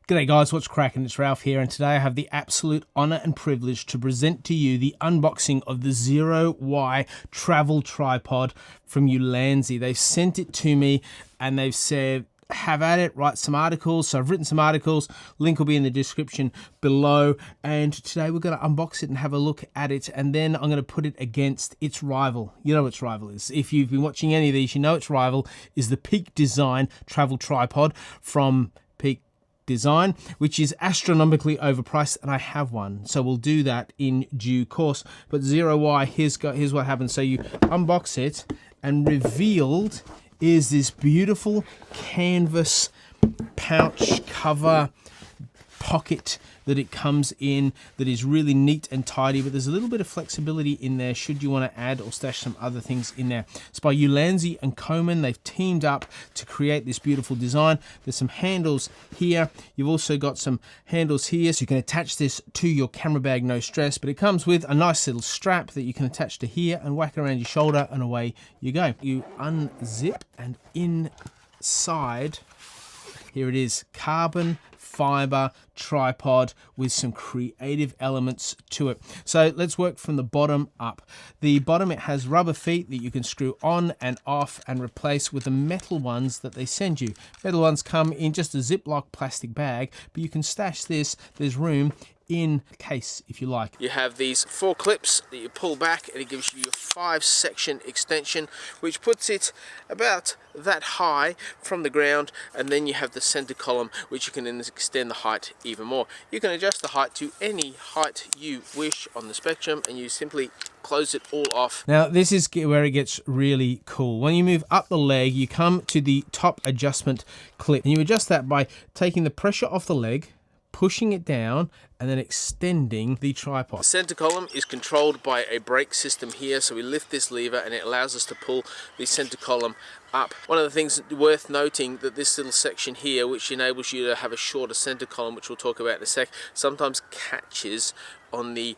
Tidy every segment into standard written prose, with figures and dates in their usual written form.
G'day guys, what's cracking? It's Ralph here, and today I have the absolute honor and privilege to present to you the unboxing of the Zero Y travel tripod from Ulanzi. They've sent it to me and they've said, have at it, write some articles. So I've written some articles, link will be in the description below, and today we're going to unbox it and have a look at it, and then I'm going to put it against its rival. You know what its rival is. If you've been watching any of these, you know its rival is the Peak Design travel tripod from Peak Design, which is astronomically overpriced, and I have one, so we'll do that in due course. But Zero Y, here's what happens. So you unbox it, and revealed is this beautiful canvas pouch cover pocket that it comes in, that is really neat and tidy, but there's a little bit of flexibility in there should you want to add or stash some other things in there. It's by Ulanzi and COMAN. They've teamed up to create this beautiful design. There's some handles here. You've also got some handles here, so you can attach this to your camera bag, no stress, but it comes with a nice little strap that you can attach to here and whack around your shoulder, and away you go. You unzip, and inside, here it is, carbon fiber tripod with some creative elements to it. So let's work from the bottom up. The bottom, it has rubber feet that you can screw on and off and replace with the metal ones that they send you. Metal ones come in just a Ziploc plastic bag, but you can stash this. There's room in case if you like. You have these 4 clips that you pull back, and it gives you a 5-section extension, which puts it about that high from the ground, and then you have the center column, which you can then extend the height even more. You can adjust the height to any height you wish on the spectrum, and you simply close it all off. Now this is where it gets really cool. When you move up the leg, you come to the top adjustment clip, and you adjust that by taking the pressure off the leg, pushing it down, and then extending the tripod. The center column is controlled by a brake system here, so we lift this lever and it allows us to pull the center column up. One of the things worth noting, that this little section here, which enables you to have a shorter center column, which we'll talk about in a sec, sometimes catches on the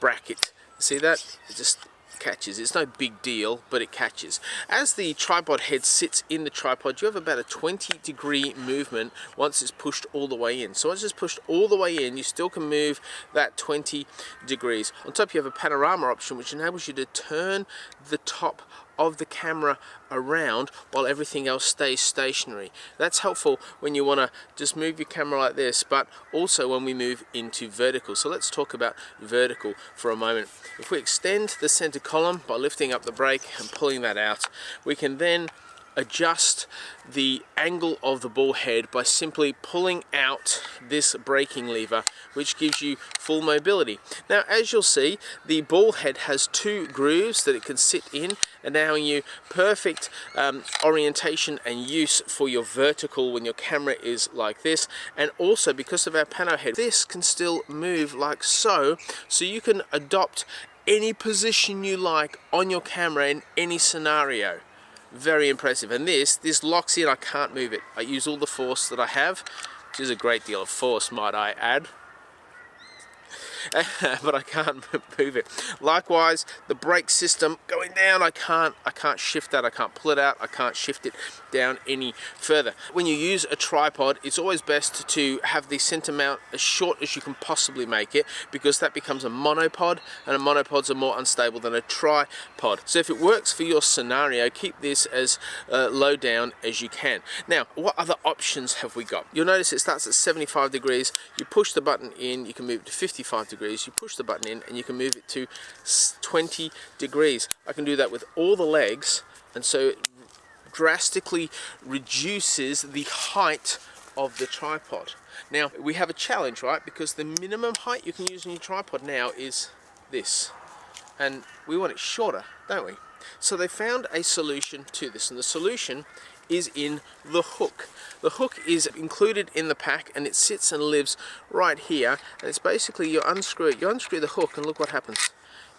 bracket. See that? It just catches. It's no big deal, but it catches. As the tripod head sits in the tripod, you have about a 20-degree movement once it's pushed all the way in. So once it's pushed all the way in, you still can move that 20 degrees. On top, you have a panorama option, which enables you to turn the top of the camera around while everything else stays stationary. That's helpful when you want to just move your camera like this, but also when we move into vertical. So let's talk about vertical for a moment. If we extend the center column by lifting up the brake and pulling that out, we can then adjust the angle of the ball head by simply pulling out this braking lever, which gives you full mobility. Now, as you'll see, the ball head has 2 grooves that it can sit in, allowing you perfect orientation and use for your vertical when your camera is like this. And also, because of our pano head, this can still move like so you can adopt any position you like on your camera in any scenario. Very impressive. And this locks in. I can't move it. I use all the force that I have, which is a great deal of force, might I add. But I can't move it. Likewise, the brake system going down, I can't shift that. I can't pull it out. I can't shift it down any further. When you use a tripod, it's always best to have the center mount as short as you can possibly make it, because that becomes a monopod, and monopods are more unstable than a tripod. So if it works for your scenario, keep this as low down as you can. Now, what other options have we got? You'll notice it starts at 75 degrees. You push the button in, you can move it to 55 degrees. You push the button in and you can move it to 20 degrees. I can do that with all the legs, and so it drastically reduces the height of the tripod. Now, we have a challenge, right? Because the minimum height you can use on your tripod now is this, and we want it shorter, don't we? So they found a solution to this, and the solution is in the hook. The hook is included in the pack, and it sits and lives right here, and it's basically, you unscrew the hook, and look what happens.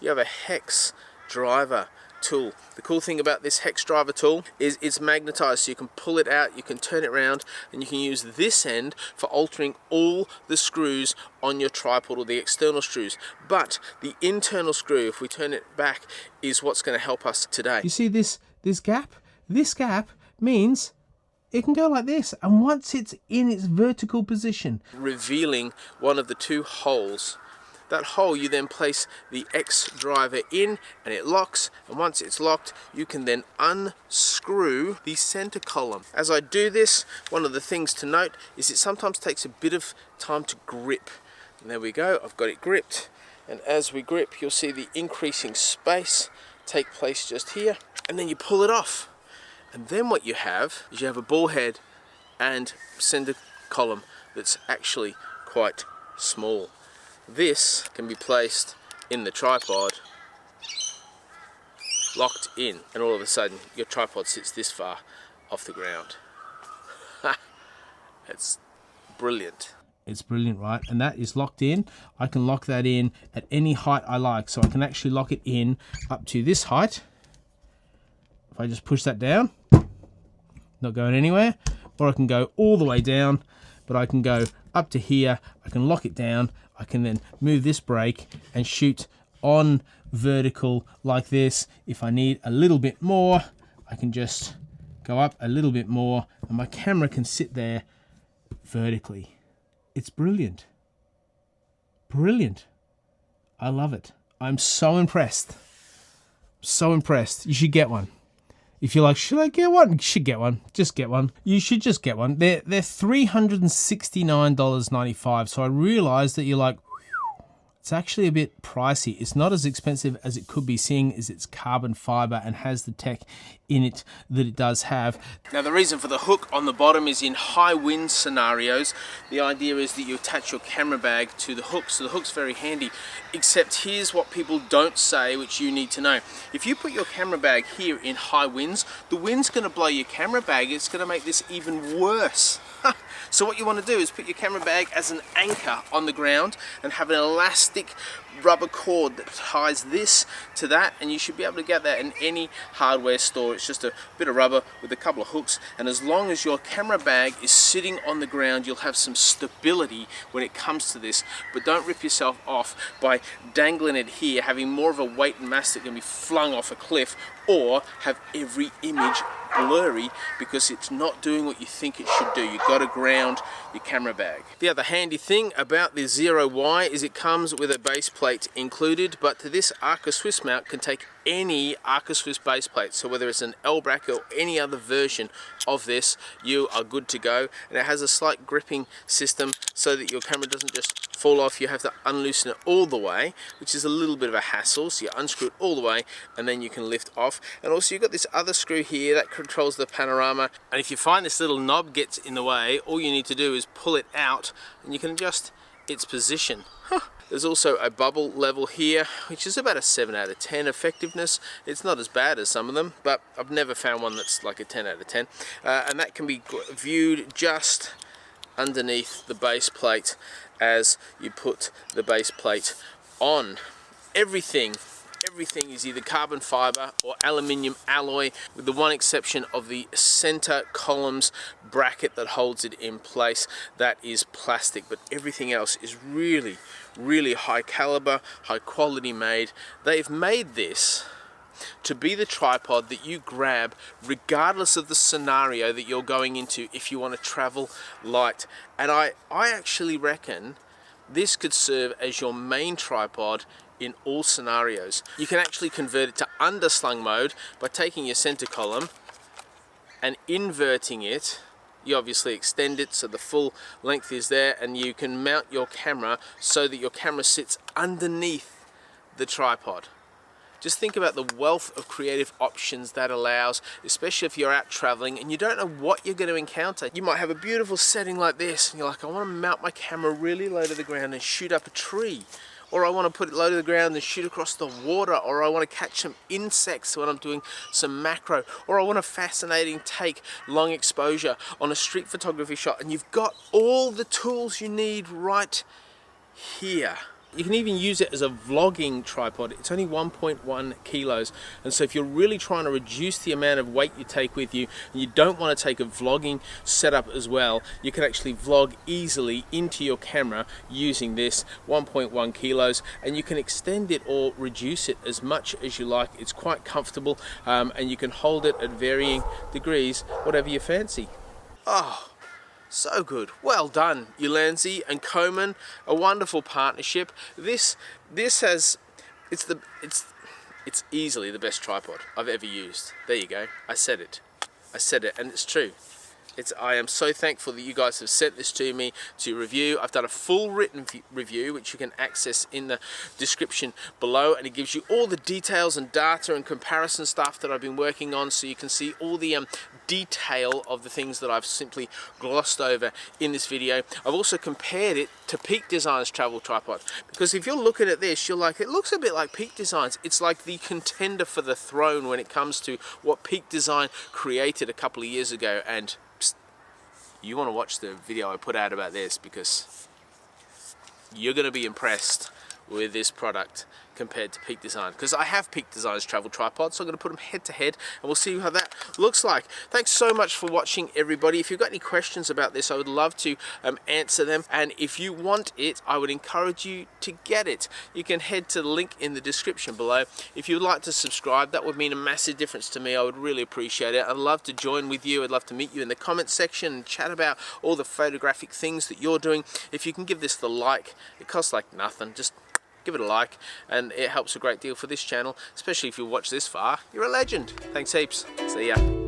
You have a hex driver tool. The cool thing about this hex driver tool is it's magnetized, so you can pull it out, you can turn it around, and you can use this end for altering all the screws on your tripod, or the external screws. But the internal screw, if we turn it back, is what's going to help us today. You see this gap? This gap means it can go like this, and once it's in its vertical position, revealing one of the two holes, that hole you then place the X driver in and it locks, and once it's locked you can then unscrew the center column. As I do this, one of the things to note is it sometimes takes a bit of time to grip. And there we go, I've got it gripped, and as we grip you'll see the increasing space take place just here, and then you pull it off. And then what you have is you have a ball head and center column that's actually quite small. This can be placed in the tripod, locked in, and all of a sudden your tripod sits this far off the ground. It's brilliant. It's brilliant, right? And that is locked in. I can lock that in at any height I like. So I can actually lock it in up to this height. If I just push that down, not going anywhere. Or I can go all the way down, but I can go up to here. I can lock it down. I can then move this brake and shoot on vertical like this. If I need a little bit more, I can just go up a little bit more and my camera can sit there vertically. It's brilliant. Brilliant. I love it. I'm so impressed. So impressed. You should get one. If you're like, should I get one? You should get one. Just get one. You should just get one. They're $369.95. So I realized that you're like, it's actually a bit pricey. It's not as expensive as it could be, seeing as it's carbon fiber and has the tech in it that it does have. Now the reason for the hook on the bottom is in high wind scenarios. The idea is that you attach your camera bag to the hook, so the hook's very handy. Except here's what people don't say, which you need to know. If you put your camera bag here in high winds, the wind's going to blow your camera bag. It's going to make this even worse. So what you want to do is put your camera bag as an anchor on the ground and have an elastic rubber cord that ties this to that, and you should be able to get that in any hardware store. It's just a bit of rubber with a couple of hooks, and as long as your camera bag is sitting on the ground, you'll have some stability when it comes to this. But don't rip yourself off by dangling it here, having more of a weight and mass that can be flung off a cliff, or have every image blurry because it's not doing what you think it should do. You've got to ground your camera bag. The other handy thing about the Zero Y is it comes with a base plate included, but this Arca Swiss mount can take any Arca Swiss base plate. So whether it's an L bracket or any other version of this, you are good to go. And it has a slight gripping system so that your camera doesn't just fall off. You have to unloosen it all the way, which is a little bit of a hassle. So you unscrew it all the way and then you can lift off. And also you've got this other screw here that controls the panorama. And if you find this little knob gets in the way, all you need to do is pull it out and you can adjust its position. There's also a bubble level here, which is about a 7 out of 10 effectiveness. It's not as bad as some of them, but I've never found one that's like a 10 out of 10. And that can be viewed just underneath the base plate as you put the base plate on. Everything is either carbon fiber or aluminium alloy, with the one exception of the center columns bracket that holds it in place. That is plastic, but everything else is really high caliber, high quality made. They've made this to be the tripod that you grab regardless of the scenario that you're going into if you want to travel light. And I actually reckon this could serve as your main tripod in all scenarios. You can actually convert it to underslung mode by taking your center column and inverting it. You obviously extend it so the full length is there, and you can mount your camera so that your camera sits underneath the tripod. Just think about the wealth of creative options that allows, especially if you're out traveling and you don't know what you're going to encounter. You might have a beautiful setting like this and you're like, I want to mount my camera really low to the ground and shoot up a tree. Or I want to put it low to the ground and shoot across the water. Or I want to catch some insects when I'm doing some macro. Or I want a fascinating take, long exposure on a street photography shot. And you've got all the tools you need right here. You can even use it as a vlogging tripod. It's only 1.1 kilos. And so if you're really trying to reduce the amount of weight you take with you, and you don't want to take a vlogging setup as well, you can actually vlog easily into your camera using this 1.1 kilos. And you can extend it or reduce it as much as you like. It's quite comfortable, and you can hold it at varying degrees, whatever you fancy. Oh, so good. Well done, Ulanzi and COMAN. A wonderful partnership. It's easily the best tripod I've ever used. There you go. I said it, and it's true. I am so thankful that you guys have sent this to me to review. I've done a full written review, which you can access in the description below, and it gives you all the details and data and comparison stuff that I've been working on, so you can see all the detail of the things that I've simply glossed over in this video. I've also compared it to Peak Design's travel tripod, because if you're looking at this, you're like, it looks a bit like Peak Design's. It's like the contender for the throne when it comes to what Peak Design created a couple of years ago. And you want to watch the video I put out about this, because you're going to be impressed with this product compared to Peak Design, because I have Peak Design's travel tripod, so I'm going to put them head to head and we'll see how that looks like. Thanks so much for watching, everybody. If you've got any questions about this, I would love to answer them, and if you want it, I would encourage you to get it. You can head to the link in the description below. If you'd like to subscribe, that would mean a massive difference to me. I would really appreciate it. I'd love to join with you. I'd love to meet you in the comment section and chat about all the photographic things that you're doing. If you can give this the like, it costs like nothing. Just give it a like, and it helps a great deal for this channel, especially if you watch this far. You're a legend. Thanks heaps. See ya.